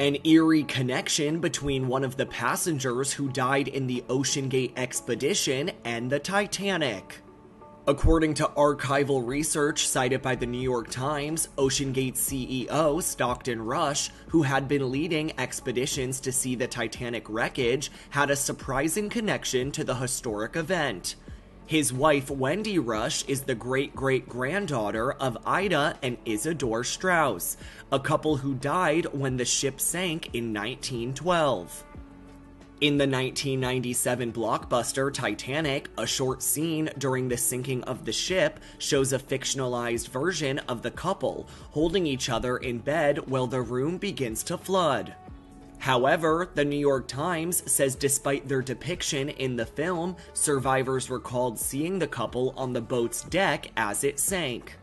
An eerie connection between one of the passengers who died in the OceanGate expedition and the Titanic. According to archival research cited by the New York Times, OceanGate CEO Stockton Rush, who had been leading expeditions to see the Titanic wreckage, had a surprising connection to the historic event. His wife, Wendy Rush, is the great-great-granddaughter of Ida and Isidore Straus, a couple who died when the ship sank in 1912. In the 1997 blockbuster Titanic, a short scene during the sinking of the ship shows a fictionalized version of the couple holding each other in bed while the room begins to flood. However, the New York Times says despite their depiction in the film, survivors recalled seeing the couple on the boat's deck as it sank.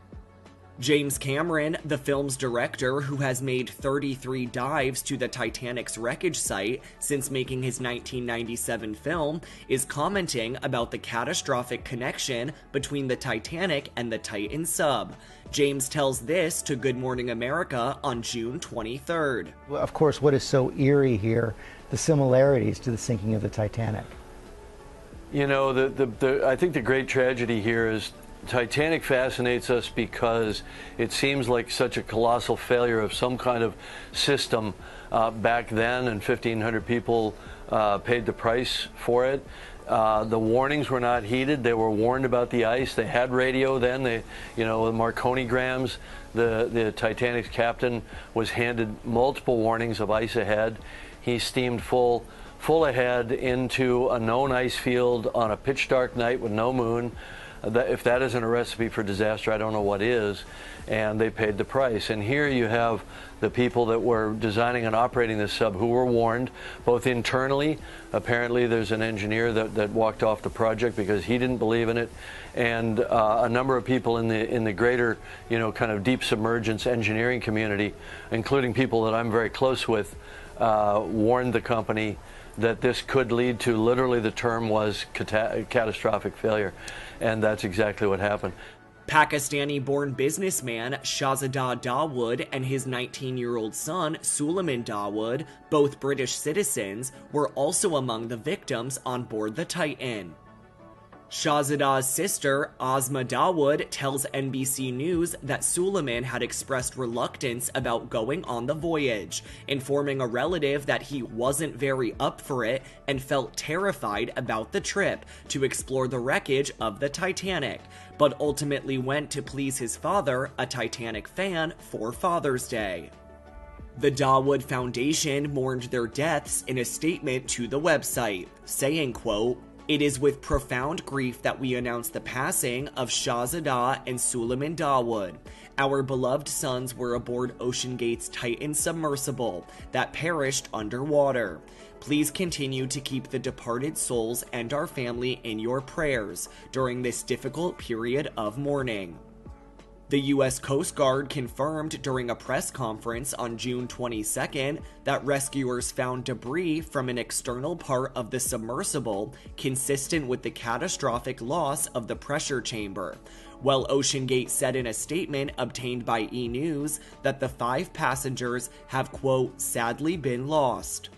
James Cameron, the film's director, who has made 33 dives to the Titanic's wreckage site since making his 1997 film, is commenting about the catastrophic connection between the Titanic and the Titan sub. James tells this to Good Morning America on June 23rd. Of course, what is so eerie here, the similarities to the sinking of the Titanic. You know, I think the great tragedy here is Titanic fascinates us because it seems like such a colossal failure of some kind of system back then, and 1,500 people paid the price for it. The warnings were not heeded. They were warned about the ice. They had radio then. The Marconigrams. The Titanic's captain was handed multiple warnings of ice ahead. He steamed full ahead into a known ice field on a pitch dark night with no moon. If that isn't a recipe for disaster, I don't know what is. And they paid the price. And here you have the people that were designing and operating this sub who were warned, both internally. Apparently there's an engineer that walked off the project because he didn't believe in it. And a number of people in the greater, kind of deep submergence engineering community, including people that I'm very close with, warned the company that this could lead to, literally the term was catastrophic failure. And that's exactly what happened. Pakistani-born businessman Shahzada Dawood and his 19-year-old son Suleiman Dawood, both British citizens, were also among the victims on board the Titan. Shahzada's sister, Asma Dawood, tells NBC News that Suleiman had expressed reluctance about going on the voyage, informing a relative that he wasn't very up for it and felt terrified about the trip to explore the wreckage of the Titanic, but ultimately went to please his father, a Titanic fan, for Father's Day. The Dawood Foundation mourned their deaths in a statement to the website, saying, quote, "It is with profound grief that we announce the passing of Shahzada and Suleiman Dawood. Our beloved sons were aboard OceanGate's Titan submersible that perished underwater. Please continue to keep the departed souls and our family in your prayers during this difficult period of mourning." The U.S. Coast Guard confirmed during a press conference on June 22nd that rescuers found debris from an external part of the submersible consistent with the catastrophic loss of the pressure chamber, while OceanGate said in a statement obtained by E! News that the 5 passengers have, quote, "sadly been lost."